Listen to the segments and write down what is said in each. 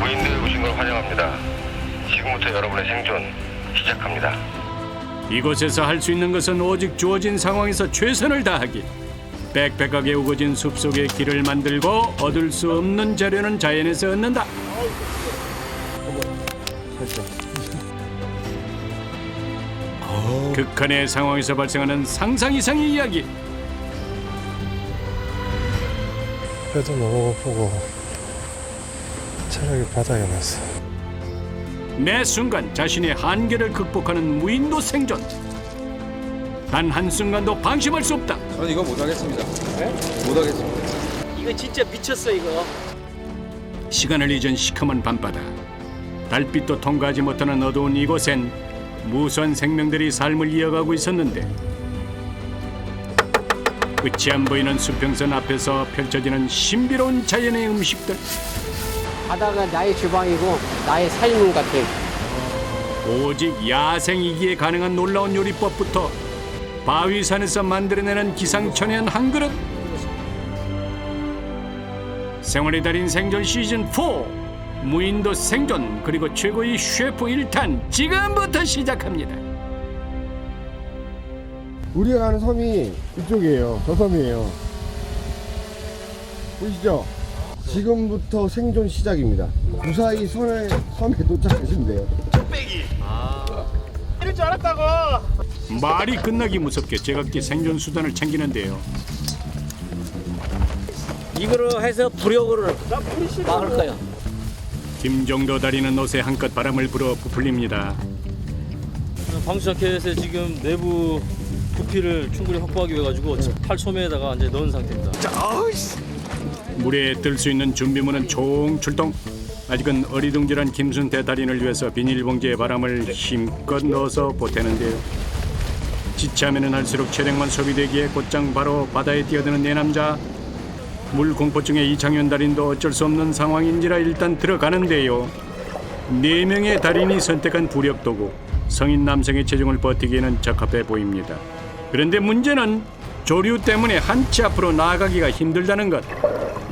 무인도에 오신 걸 환영합니다. 지금부터 여러분의 생존 시작합니다. 이곳에서 할 수 있는 것은 오직 주어진 상황에서 최선을 다하기. 빽빽하게 우거진 숲속의 길을 만들고 얻을 수 없는 자료는 자연에서 얻는다. 극한의 상황에서 발생하는 상상 이상의 이야기. 회도 너무 보고 체력이 바닥에 났어. 매 순간 자신의 한계를 극복하는 무인도 생존. 단 한순간도 방심할 수 없다. 저는 이거 못하겠습니다. 네? 못하겠습니다. 이거 진짜 미쳤어 이거. 시간을 잊은 시커먼 밤바다. 달빛도 통과하지 못하는 어두운 이곳엔 무수한 생명들이 삶을 이어가고 있었는데 끝이 안 보이는 수평선 앞에서 펼쳐지는 신비로운 자연의 음식들. 바다가 나의 주방이고 나의 삶은 같아. 오직 야생이기에 가능한 놀라운 요리법부터 바위산에서 만들어내는 기상천외한 한 그릇. 생활의 달인 생존 시즌 4 무인도 생존 그리고 최고의 셰프 1탄 지금부터 시작합니다. 우리가 가는 섬이 이쪽이에요. 저 섬이에요. 보이시죠? 지금부터 생존 시작입니다. 무사히 섬에 도착하시면 돼요. 이럴 줄 알았다고. 말이 끝나기 무섭게 제각기 생존 수단을 챙기는데요. 이거로 해서 부력으로 막을 거야. 김종도 달인은 옷에 한껏 바람을 불어 부풀립니다. 방수자켓에 지금 내부 부피를 충분히 확보하기 위해 가지고 탈초매에다가 이제 넣은 상태입니다. 물에 뜰 수 있는 준비물은 총 출동. 아직은 어리둥절한 김순태 달인을 위해서 비닐봉지에 바람을 힘껏 넣어서 보태는데요. 지체하면 할수록 체력만 소비되기에 곧장 바로 바다에 뛰어드는 네 남자. 물 공포증에 이창현 달인도 어쩔 수 없는 상황인지라 일단 들어가는데요. 4명의 달인이 선택한 부력도구. 성인 남성의 체중을 버티기에는 적합해 보입니다. 그런데 문제는 조류 때문에 한치 앞으로 나아가기가 힘들다는 것.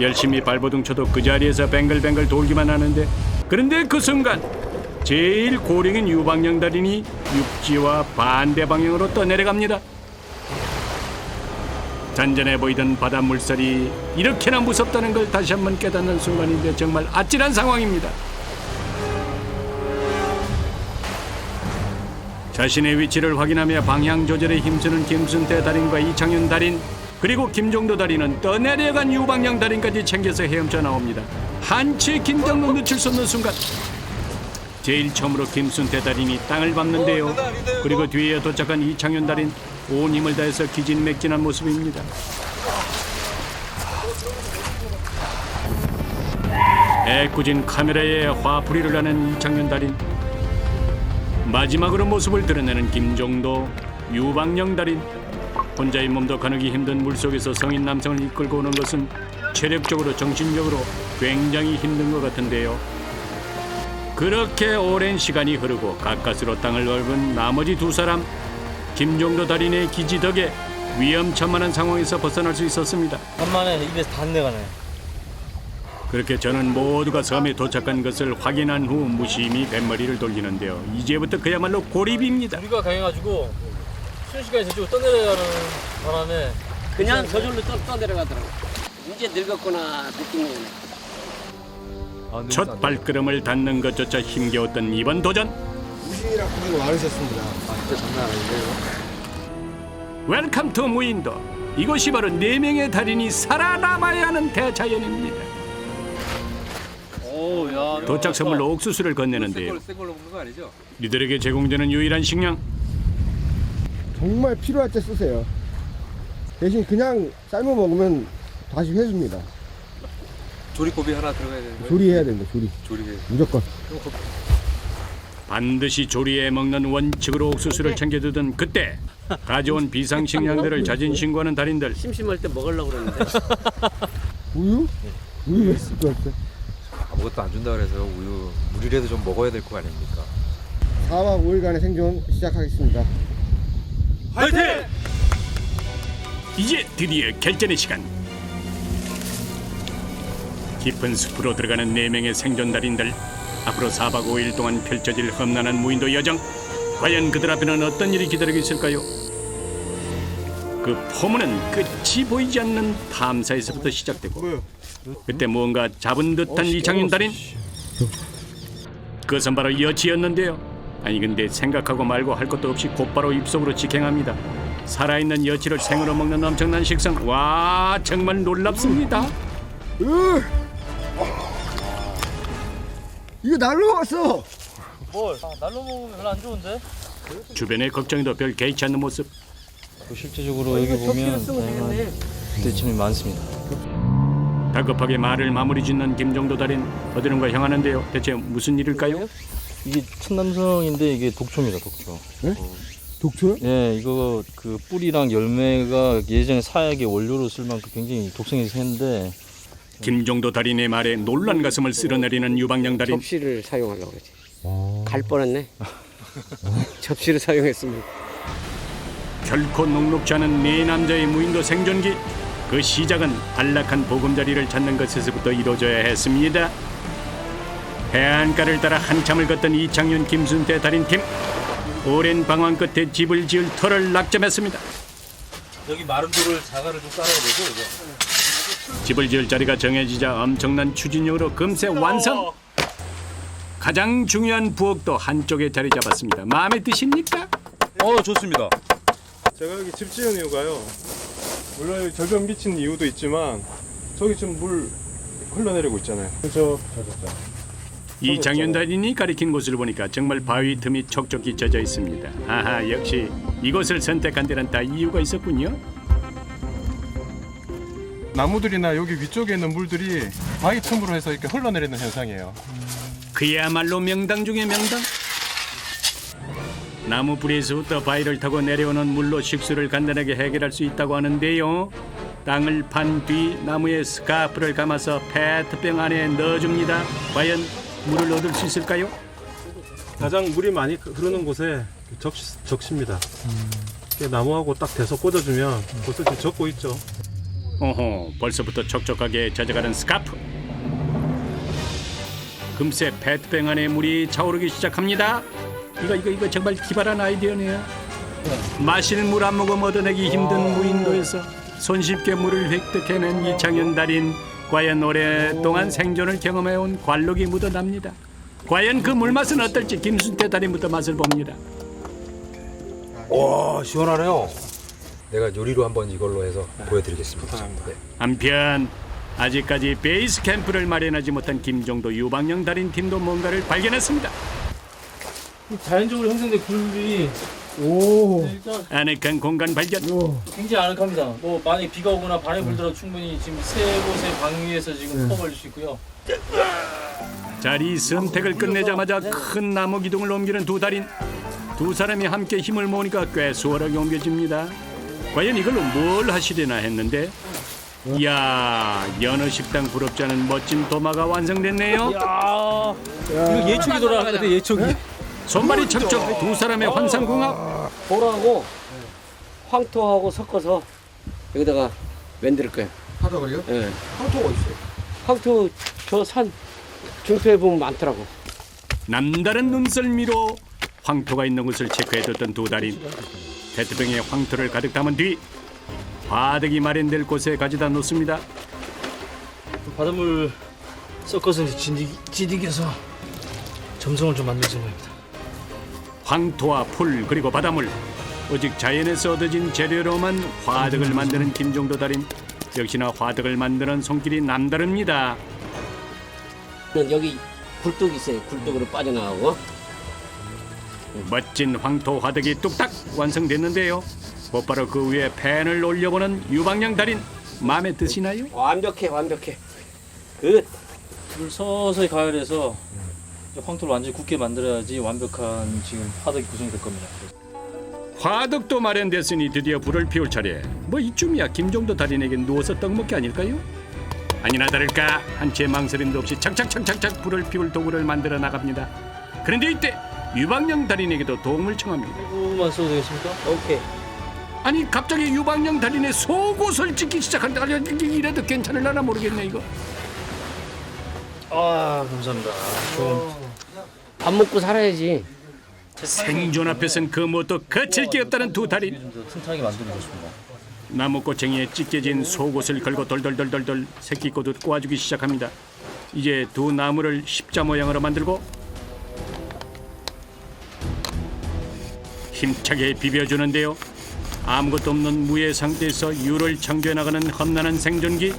열심히 발버둥 쳐도 그 자리에서 뱅글뱅글 돌기만 하는데, 그런데 그 순간 제일 고령인 유방령 달인이 육지와 반대 방향으로 떠내려갑니다. 잔잔해 보이던 바다 물살이 이렇게나 무섭다는 걸 다시 한번 깨닫는 순간인데 정말 아찔한 상황입니다. 자신의 위치를 확인하며 방향 조절에 힘쓰는 김순태 달인과 이창윤 달인, 그리고 김종도 달인은 떠내려간 유방령 달인까지 챙겨서 헤엄쳐 나옵니다. 한치의 긴장도 늦출 수 없는 순간 제일 처음으로 김순태 달인이 땅을 밟는데요. 그리고 뒤에 도착한 이창윤 달인 온 힘을 다해서 기진맥진한 모습입니다. 애꿎은 카메라에 화풀이를 하는 이창윤 달인, 마지막으로 모습을 드러내는 김종도, 유방령 달인. 혼자의 몸도 가누기 힘든 물속에서 성인 남성을 이끌고 오는 것은 체력적으로 정신적으로 굉장히 힘든 것 같은데요. 그렇게 오랜 시간이 흐르고 가까스로 땅을 밟은 나머지 두 사람. 김종도 달인의 기지 덕에 위험천만한 상황에서 벗어날 수 있었습니다. 간만에 입에서 단내가 나요. 그렇게 저는 모두가 섬에 도착한 것을 확인한 후 무심히 뱃머리를 돌리는데요. 이제부터 그야말로 고립입니다. 우리가 강해가지고 순식간에 저쪽으로 떠내려가는 바람에 그냥 저절로 떠내려가더라고. 이제 늙었구나 느낌이 오네. 첫 발걸음을 닿는 것조차 힘겨웠던 이번 도전. 무신이라 고생 많으셨습니다. 진짜 장난 아닌데요? 웰컴 투 무인도. 이곳이 바로 4명의 달인이 살아남아야 하는 대자연입니다. 오, 야, 도착 선물로 옥수수를 건네는데요. 센 걸로 먹는 거 아니죠? 이들에게 제공되는 유일한 식량. 정말 필요할 때 쓰세요. 대신 그냥 삶아 먹으면 다시 회수입니다. 조리고비 하나 들어가야 되는데. 조리해야 됩니다. 조리해. 무조건. 반드시 조리해 먹는 원칙으로 옥수수를 챙겨두던 그때 가져온 비상식량들을 자진신고하는 달인들. 심심할 때 먹으려고 그러는데. 우유? 우유 왜 쓸 것 같아? 아무것도 안 준다 그래서 우유 물이라도 좀 먹어야 될 거 아닙니까? 4박 5일간의 생존 시작하겠습니다. 화이팅! 이제 드디어 결전의 시간. 깊은 숲으로 들어가는 4명의 생존 달인들. 앞으로 4박 5일 동안 펼쳐질 험난한 무인도 여정. 과연 그들 앞에는 어떤 일이 기다리고 있을까요? 그 포문은 끝이 보이지 않는 탐사에서부터 시작되고 그때 무언가 잡은 듯한 이창윤 달인. 그것은 바로 여치였는데요. 아니 근데 생각하고 말고 할 것도 없이 곧바로 입속으로 직행합니다. 살아있는 여치를 생으로 먹는 엄청난 식성. 와 정말 놀랍습니다. 이거 날로 왔어. 뭘? 날로 먹으면 별로 안 좋은데? 주변의 걱정에도 별 개의치 않는 모습. 실제적으로 여기 보면 다양한 부대침이 많습니다. 다급하게 말을 마무리 짓는 김정도 달인. 어디론가 향하는데요. 대체 무슨 일일까요? 이게 천남성인데 이게 독초입니다, 독초. 독초요? 예, 이거 그 뿌리랑 열매가 예전에 사약의 원료로 쓸 만큼 굉장히 독성이 센데 김정도 달인의 말에 놀란 가슴을 쓸어내리는 유방영 달인. 접시를 사용하려고 그러지. 갈 뻔했네. 접시를 사용했습니다. 결코 녹록지 않은 네 남자의 무인도 생존기. 그 시작은 안락한 보금자리를 찾는 것에서부터 이루어져야 했습니다. 해안가를 따라 한참을 걷던 이창윤 김순태 달인팀. 오랜 방황 끝에 집을 지을 터를 낙점했습니다. 여기 마른 돌을 자갈을 좀 깔아야 되고 이거. 집을 지을 자리가 정해지자 엄청난 추진력으로 금세 완성. 가장 중요한 부엌도 한쪽에 자리 잡았습니다. 마음에 드십니까? 좋습니다. 제가 여기 집 지은 이유가요. 물론 여기 절벽 미친 이유도 있지만 저기 지금 물 흘러내리고 있잖아요. 그죠? 이창윤 달인이 가리킨 곳을 보니까 정말 바위 틈이 촉촉히 젖어 있습니다. 아하, 역시 이곳을 선택한 데는 다 이유가 있었군요. 나무들이나 여기 위쪽에 있는 물들이 바위 틈으로 해서 이렇게 흘러내리는 현상이에요. 그야말로 명당 중의 명당. 나무 뿌리에서부터 바위를 타고 내려오는 물로 식수를 간단하게 해결할 수 있다고 하는데요. 땅을 판 뒤 나무에 스카프를 감아서 페트병 안에 넣어줍니다. 과연 물을 얻을 수 있을까요? 가장 물이 많이 흐르는 곳에 적시입니다. 나무하고 딱 대서 꽂아주면 벌써 지금 적고 있죠. 어허, 벌써부터 촉촉하게 젖어가는 스카프. 금세 페트병 안에 물이 차오르기 시작합니다. 이거 정말 기발한 아이디어네요. 마실 물 한 모금 얻어내기 힘든 무인도에서 손쉽게 물을 획득해낸 이창윤 달인. 과연 오랫동안 생존을 경험해온 관록이 묻어납니다. 과연 그 물맛은 어떨지 김순태 달인부터 맛을 봅니다. 와 시원하네요. 내가 요리로 한번 이걸로 해서 보여드리겠습니다. 네. 한편 아직까지 베이스 캠프를 마련하지 못한 김정도 유방영 달인 팀도 뭔가를 발견했습니다. 자연적으로 형성된 굴이 오. 일단 아늑한 공간 발견. 굉장히 아늑합니다. 뭐 만약 비가 오거나 바람이 불더라도 충분히 지금 세 곳의 방 위에서 지금 퍼버릴 수 있고요. 자리 선택을 끝내자마자 큰 나무 기둥을 옮기는 두 달인. 두 사람이 함께 힘을 모으니까 꽤 수월하게 옮겨집니다. 과연 이걸로 뭘 하시려나 했는데, 이야, 연어 식당 부럽지 않은 멋진 도마가 완성됐네요. 이야, 이거 예촉이 돌아가는데 예촉이. 손발이 척척 두 사람의 환상궁합. 보라하고 황토하고 섞어서 여기다가 만들 거예요. 화덕을요? 예. 황토가 있어요. 황토 저 산 중표에 보면 많더라고. 남다른 눈썰미로 황토가 있는 곳을 체크해뒀던 두 달인. 페트병에 황토를 가득 담은 뒤 화덕이 마련될 곳에 가져다 놓습니다. 바닷물 섞어서 이제 지디겨서 점성을 좀 만들 생각입니다. 황토와 풀 그리고 바닷물, 오직 자연에서 얻어진 재료로만 화덕을 만드는 김정도 달인. 역시나 화덕을 만드는 손길이 남다릅니다. 여기 굴뚝 있어요. 굴뚝으로 빠져나가고. 멋진 황토 화덕이 뚝딱 완성됐는데요. 곧바로 그 위에 팬을 올려보는 유방영 달인. 마음에 드시나요? 완벽해, 완벽해. 굿. 물 서서히 가열해서 황토를 완전히 굳게 만들어야지 완벽한 지금 화덕이 구성이 될 겁니다. 화덕도 마련됐으니 드디어 불을 피울 차례. 뭐 이쯤이야 김정도 달인에게 누워서 떡 먹기 아닐까요? 아니나 다를까 한 채 망설임도 없이 착착착착착 불을 피울 도구를 만들어 나갑니다. 그런데 이때 유방영 달인에게도 도움을 청합니다. 이거만 써도 되겠습니까? 오케이. 아니 갑자기 유방영 달인의 속옷을 찍기 시작한다. 이래도 괜찮을라나 모르겠네 이거. 아 감사합니다. 밥 먹고 살아야지. 생존 앞에선 그 무엇도 거칠 게 없다는 두 달인. 좀 더 튼튼하게 만들고 싶습니다. 나무꼬챙이에 찢겨진 속옷을 걸고 돌돌돌돌돌 새끼꼬듯 꼬아주기 시작합니다. 이제 두 나무를 십자 모양으로 만들고 힘차게 비벼주는데요. 아무것도 없는 무의 상태에서 유를 창조해 나가는 험난한 생존기,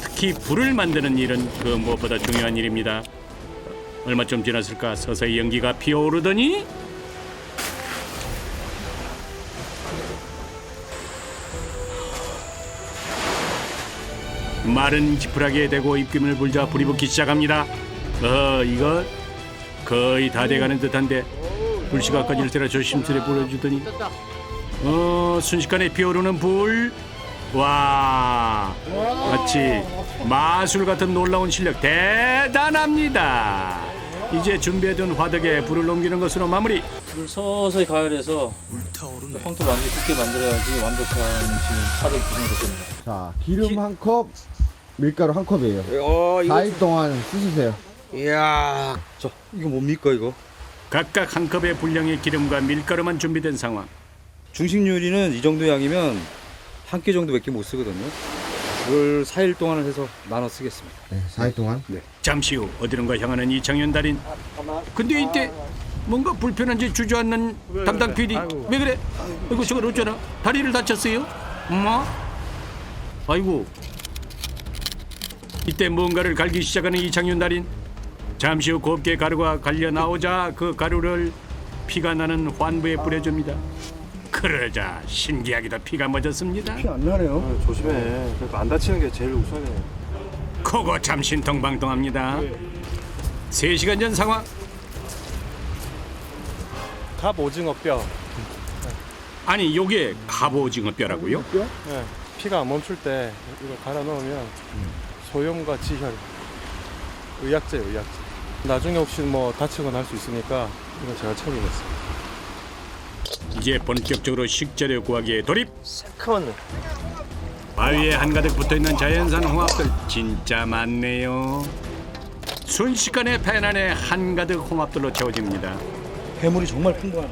특히 불을 만드는 일은 그 무엇보다 중요한 일입니다. 얼마쯤 지났을까 서서히 연기가 피어오르더니 마른 지푸라기에 대고 입김을 불자 불이 붙기 시작합니다. 이거 거의 다 돼가는 듯한데 불씨가 꺼질 때라 조심스레 불어주더니 순식간에 피어오르는 불. 와, 마치 마술 같은 놀라운 실력 대단합니다. 이제 준비해둔 화덕에 불을 넘기는 것으로 마무리. 불을 서서히 가열해서 황토를 완전히 굳게 만들어야지 완벽한 지금 화덕이 구성이 됩니다. 자, 기름 한 컵, 밀가루 한 컵이에요. 4일 동안 쓰시세요. 이야, 이거 뭡니까 이거? 각각 한 컵의 분량의 기름과 밀가루만 준비된 상황. 중식 요리는 이 정도 양이면 한 끼 정도밖에 못 쓰거든요. 이걸 4일 동안 해서 나눠 쓰겠습니다. 네, 4일 동안. 잠시 후 어디론가 향하는 이창현 달인. 근데 이때 뭔가 불편한지 주저앉는 담당 PD. 왜 그래? 아이고 저걸 어쩌나? 다리를 다쳤어요? 엄마? 아이고. 이때 뭔가를 갈기 시작하는 이창현 달인. 잠시 후 곱게 가루가 갈려 나오자 그 가루를 피가 나는 환부에 뿌려줍니다. 그러자 신기하게도 피가 멎었습니다. 안 나네요. 조심해. 그래도 안 다치는 게 제일 우선이에요. 그거 참 신통방통합니다. 3시간 전 상황. 갑 오징어 뼈. 아니 요게 갑오징어 뼈라고요? 네. 피가 멈출 때 이걸 갈아 넣으면 소염과 지혈. 의약제예요, 의약제. 나중에 혹시 뭐 다치거나 할 수 있으니까 이거 제가 챙기겠습니다. 이제 본격적으로 식재료 구하기에 돌입. 새카만. 바위에 한가득 붙어있는 자연산 홍합들 진짜 많네요. 순식간에 팬 안에 한가득 홍합들로 채워집니다. 해물이 정말 풍부하네.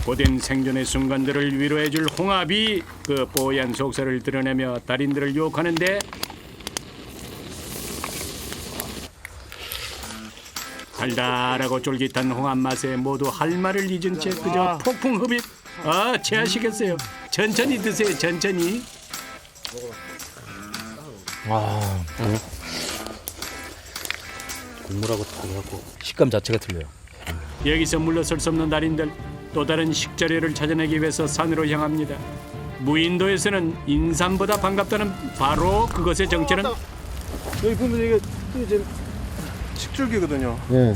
고된 생존의 순간들을 위로해줄 홍합이 그 뽀얀 속살을 드러내며 달인들을 유혹하는데 달달하고 쫄깃한 홍합 맛에 모두 할 말을 잊은 채 그저 폭풍 흡입. 체하시겠어요. 천천히 드세요. 천천히. 국물하고 다르고 식감 자체가 틀려요. 여기서 물러설 수 없는 달인들, 또 다른 식재료를 찾아내기 위해서 산으로 향합니다. 무인도에서는 인삼보다 반갑다는 바로 그것의 정체는 여기 보면 이게 이제 식줄기거든요. 네.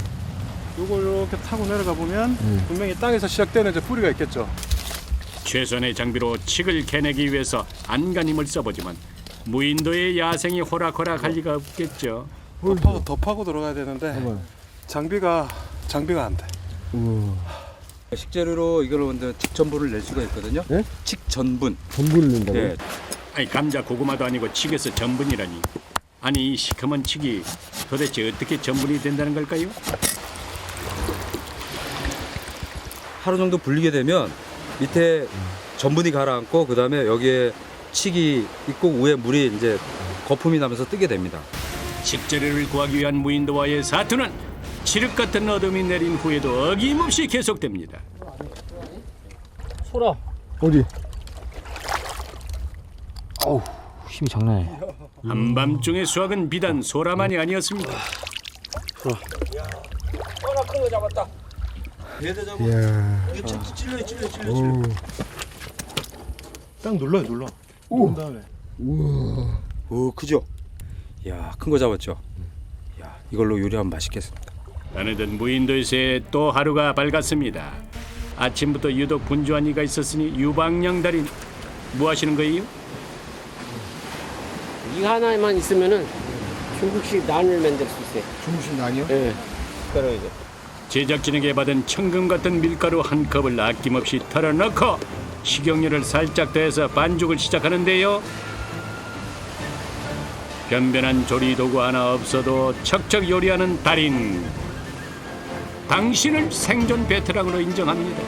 요걸 이렇게 타고 내려가 보면 분명히 땅에서 시작되는 이제 뿌리가 있겠죠. 최선의 장비로 칡을 캐내기 위해서 안간힘을 써보지만 무인도의 야생이 호락호락할 리가 없겠죠. 더 파고 들어가야 되는데 장비가 안 돼. 식재료로 이걸 먼저 칡전분을 낼 수가 있거든요. 네? 칡전분. 전분을 넣는다고요? 네. 아니 감자 고구마도 아니고 칡에서 전분이라니. 아니 이 시커먼 칡이 도대체 어떻게 전분이 된다는 걸까요? 하루 정도 불리게 되면 밑에 전분이 가라앉고 그 다음에 여기에 칡이 있고 위에 물이 이제 거품이 나면서 뜨게 됩니다. 식재료를 구하기 위한 무인도와의 사투는 칠흑 같은 어둠이 내린 후에도 어김없이 계속됩니다. 소라. 어디? 힘이 장난 아니야. 한밤중의 수확은 비단 소라만이 아니었습니다. 이야. 오. 딱 눌러. 오. 그 다음에 우와. 오, 크죠? 이야, 큰 거 잡았죠? 이야, 이걸로 요리하면 맛있겠습니다. 어느덧 무인도에서의 또 하루가 밝았습니다. 아침부터 유독 분주한 이가 있었으니 유방양 달인 뭐 하시는 거예요? 이거 하나만 있으면은 중국식 난을 만들 수 있어요. 중식 난이요? 예. 그러죠. 제작진에게 받은 천금 같은 밀가루 한 컵을 아낌없이 털어넣고 식용유를 살짝 더해서 반죽을 시작하는데요. 변변한 조리 도구 하나 없어도 척척 요리하는 달인. 당신을 생존 베테랑으로 인정합니다.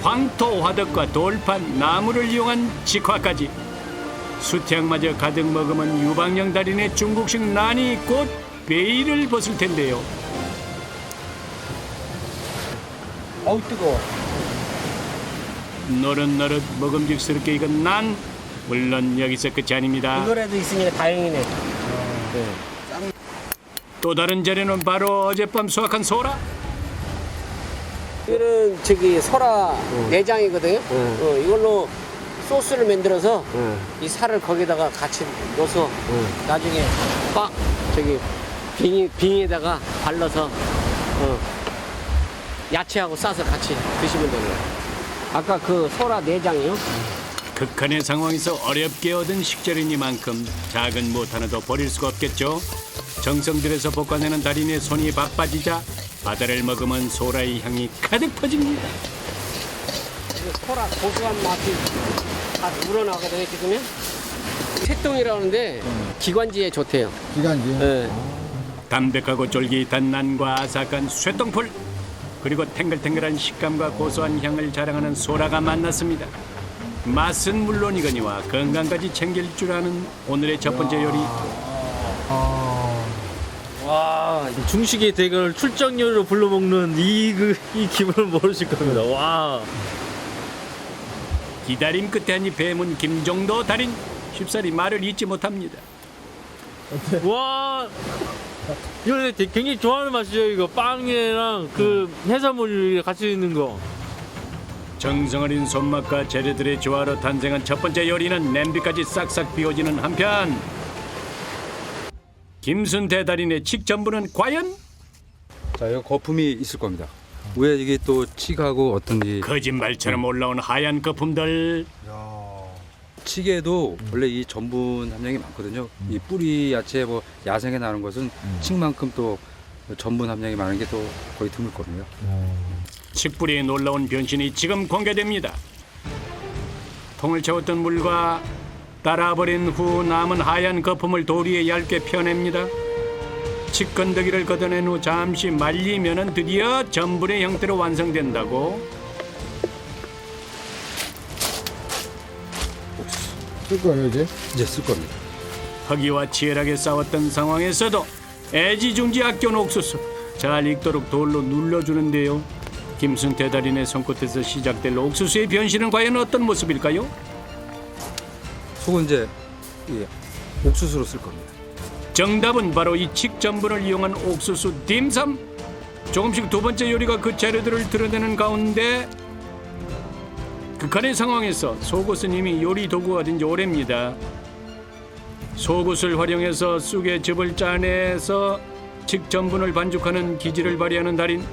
황토 화덕과 돌판, 나무를 이용한 직화까지 수태양마저 가득 머금은 유방영 달인의 중국식 난이 곧 베일을 벗을 텐데요. 어우 뜨거워. 노릇노릇 먹음직스럽게 익은 난, 물론 여기서 끝이 아닙니다. 노래도 있으니까 다행이네. 또 다른 재료는 바로 어젯밤 수확한 소라. 이거는 저기 소라 내장이거든요. 이걸로 소스를 만들어서 이 살을 거기다가 같이 넣어서 나중에 저기 빙에다가 발라서 야채하고 싸서 같이 드시면 돼요. 아까 그 소라 내장이요. 극한의 상황에서 어렵게 얻은 식재료니만큼 작은 못 하나도 버릴 수가 없겠죠. 정성 들여서 볶아내는 달인의 손이 바빠지자 바다를 머금은 소라의 향이 가득 퍼집니다. 소라 고소한 맛이 다 우러나거든요. 지금요. 새똥이라고 하는데 기관지에 좋대요. 기간지. 네. 담백하고 쫄깃한 난과 아삭한 쇠똥풀, 그리고 탱글탱글한 식감과 고소한 향을 자랑하는 소라가 만났습니다. 맛은 물론이거니와 건강까지 챙길 줄 아는 오늘의 첫 번째 요리. 와, 중식의 대결 출장 요리로 불러먹는 이 기분을 모르실 겁니다. 와. 기다림 끝에 한입 배문 김종도 달인, 쉽사리 말을 잊지 못합니다. 와. 이거 굉장히 좋아하는 맛이죠. 이거 빵이랑 그 해산물이 같이 있는 거. 정성 어린 손맛과 재료들의 조화로 탄생한 첫 번째 요리는 냄비까지 싹싹 비워지는 한편, 김순태 달인의 칡전부는 과연? 자, 여기 거품이 있을 겁니다. 왜 이게 또 칡하고 어떤지. 거짓말처럼 올라온 하얀 거품들. 칡에도 원래 이 전분 함량이 많거든요. 이 뿌리 야채 뭐 야생에 나는 것은 칡만큼 또 전분 함량이 많은 게 또 거의 드물거든요. 칡뿌리의 놀라운 변신이 지금 공개됩니다. 통을 채웠던 물과 따라버린 후 남은 하얀 거품을 돌 위에 얇게 펴냅니다. 칡건더기를 걷어낸 후 잠시 말리면 드디어 전분의 형태로 완성된다고. 쓸 거예요 이제? 이제 쓸 겁니다. 허기와 치열하게 싸웠던 상황에서도 애지중지 아껴온 옥수수 잘 익도록 돌로 눌러주는데요. 김순태 달인의 손끝에서 시작될 옥수수의 변신은 과연 어떤 모습일까요? 속은 이제 옥수수로 쓸 겁니다. 정답은 바로 이 칡전분을 이용한 옥수수 딤섬. 조금씩 두 번째 요리가 그 재료들을 드러내는 가운데 극한의 상황에서 속옷은 이미 요리 도구가 된 지 오래입니다. 속옷을 활용해서 쑥의 즙을 짜내서 칡전분을 반죽하는 기질을 발휘하는 달인.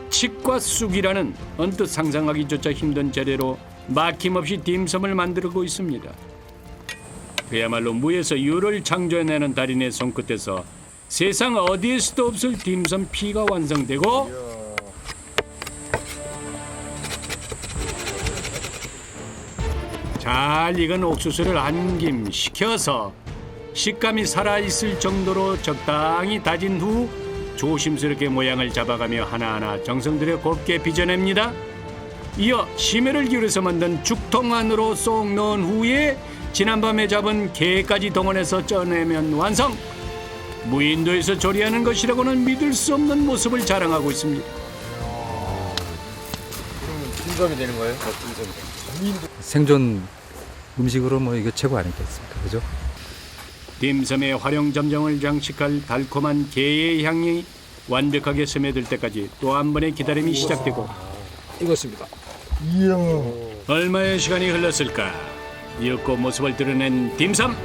칡과 쑥이라는 언뜻 상상하기조차 힘든 재료로 막힘없이 딤섬을 만들고 있습니다. 그야말로 무에서 유를 창조해내는 달인의 손끝에서 세상 어디에서도 없을 딤섬 피가 완성되고, 잘 익은 옥수수를 한 김 식혀서 식감이 살아있을 정도로 적당히 다진 후 조심스럽게 모양을 잡아가며 하나하나 정성 들여 곱게 빚어냅니다. 이어 심혈을 기울여서 만든 죽통 안으로 쏙 넣은 후에 지난밤에 잡은 게까지 동원해서 쪄내면 완성! 무인도에서 조리하는 것이라고는 믿을 수 없는 모습을 자랑하고 있습니다. 딤섬이 되는 거예요? 생존 음식으로 뭐 이게 최고 아니겠습니까? 그죠? 딤섬의 활용점정을 장식할 달콤한 게의 향이 완벽하게 스며들 때까지 또 한 번의 기다림이 시작되고, 익었습니다. 이야. 얼마의 시간이 흘렀을까? 이윽고 모습을 드러낸 딤섬.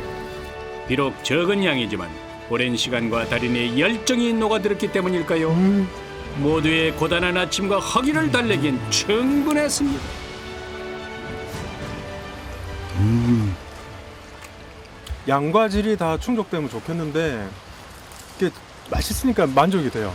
비록 적은 양이지만 오랜 시간과 달인의 열정이 녹아들었기 때문일까요? 모두의 고단한 아침과 허기를 달래기엔 충분했습니다. 양과 질이 다 충족되면 좋겠는데 이게 맛있으니까 만족이 돼요.